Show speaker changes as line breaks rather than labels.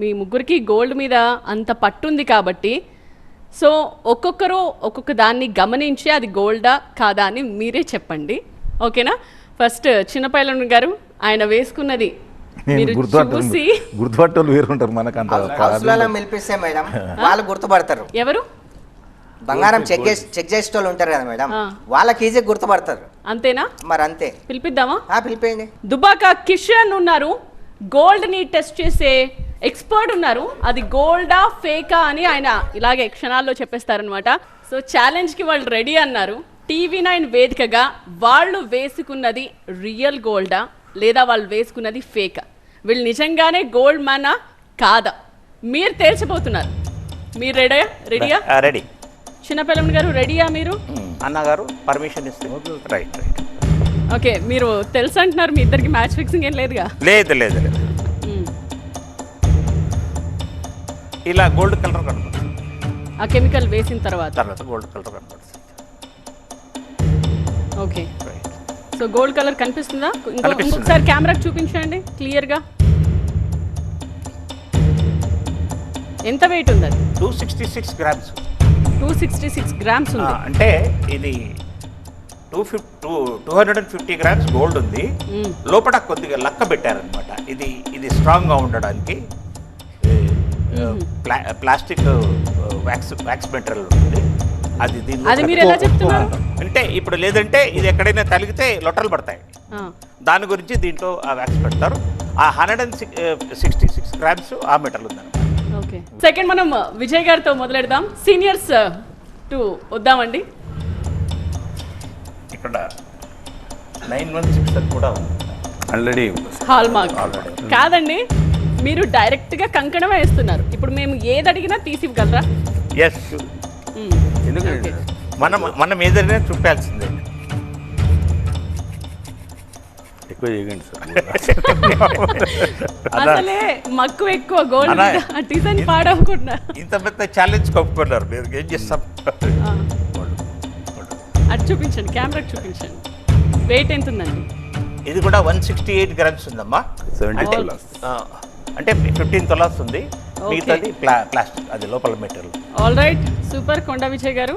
మీ ముగ్గురికి గోల్డ్ మీద అంత పట్టుంది కాబట్టి సో ఒక్కొక్కరు ఒక్కొక్క దాన్ని గమనించి అది గోల్డా కాదా అని మీరే చెప్పండి, ఓకేనా? ఫస్ట్ చిన్నపైలన్ గారు, ఆయన వేసుకున్నది మీరు చూసి
గుర్తుపట్టోళ్ళు వేరుంటారు మనకు అంత
పిలిపిస్తే మేడం వాళ్ళు గుర్తుపడతారు.
ఎవరు
బంగారం చెక్ చేసే వాళ్ళు ఉంటారు కదా మేడం, వాళ్ళకి ఈజీ గుర్తుపడతారు.
అంతేనా?
మరి అంతే.
పిలిపిద్దామా?
పిలిపేయండి.
దుబాక కిషన్ ఉన్నారు, గోల్డ్ ని టెస్ట్ చేసే ఎక్స్పర్ట్ ఉన్నారు. అది గోల్డా ఫేకా అని ఆయన ఇలాగే క్షణాల్లో చెప్పేస్తారనమాట. సో ఛాలెంజ్ కి వాళ్ళు రెడీ అన్నారు. TV9 వేదికగా వాళ్ళు వేసుకున్నది రియల్ గోల్డా లేదా వాళ్ళు వేసుకున్నది ఫేకా, వీళ్ళు నిజంగానే గోల్డ్ మ్యానా కాదా మీరు తేల్చబోతున్నారు. మీరు రెడీయా?
రెడీ.
చిన్నపిల్లమ్మ గారు రెడీయా? మీరు
అన్నగారు పర్మిషన్ ఇస్తే రైట్.
ఓకే, మీరు తెలుసు అంటున్నారు, మీ ఇద్దరికి మ్యాచ్ ఫిక్సింగ్ ఏం లేదుగా?
లేదు లేదు లేదు. ఇలా గోల్డ్ కలర్ కనపడుతుంది.
ఆ కెమికల్ వేసిన తర్వాత
గోల్డ్ కలర్ కనపడుతుంది.
ఓకే, సో గోల్డ్ కలర్ కనిపిస్తుందా? ఇంకొకసారి కెమెరాకి చూపించండి క్లియర్గా. ఎంత వెయిట్ ఉంది అది?
266 గ్రామ్స్.
266 గ్రామ్స్ ఉంది.
అంటే ఇది 250 గ్రామ్స్ గోల్డ్ ఉంది. లోపల కొద్దిగా లక్క పెట్టారనమాట. ఇది స్ట్రాంగ్ గా ఉండడానికి ప్లాస్టిక్ వ్యాక్స్ మెటీరియల్ ఉంటుంది.
అది మీరు ఎలా చెప్తున్నారు?
అంటే ఇప్పుడు లేదంటే ఇది ఎక్కడైనా తలిగితే లొట్టలు పడతాయి, దాని గురించి దీంట్లో ఆ వ్యాక్స్ పెడతారు. ఆ 166 గ్రామ్స్ ఆ మెటీరియల్ ఉందన్నమాట.
ఓకే, సెకండ్ మనం విజయ్ గారితో మొదలెడదాం. Seniors to వద్దామండి.
ఇక్కడ 916 కూడా
ఆల్రెడీ
హాల్ మార్క్ కాదండి, మీరు డైరెక్ట్ గా కంకణం వేస్తున్నారు. ఇప్పుడు మేము ఏది అడిగినా తీసి ఇవ్వగలరా?
ఎస్, ఎందుకంటే మనం ఏదైనా చూపాల్సిందే.
ఎక్కువ చేయకండి సార్.
అసలే మక్కువ ఎక్కువ గోల్డ్ డిజైన్ పాడవకుండా
ఇంత పెద్ద ఛాలెంజ్ కప్పుకున్నారు, మీరు ఏం చేస్తాం?
అది చూపించండి, కెమెరాకి చూపించండి. వెయిట్ ఎంత ఉందండి?
ఇది కూడా 168 గ్రామ్స్ ఉందమ్మా. అంటే 15 తులాస్ ఉంది. మిగతాది ప్లాస్టిక్, అది లోపల మెటీరియల్.
All right, super. కొండ విజయ్ గారు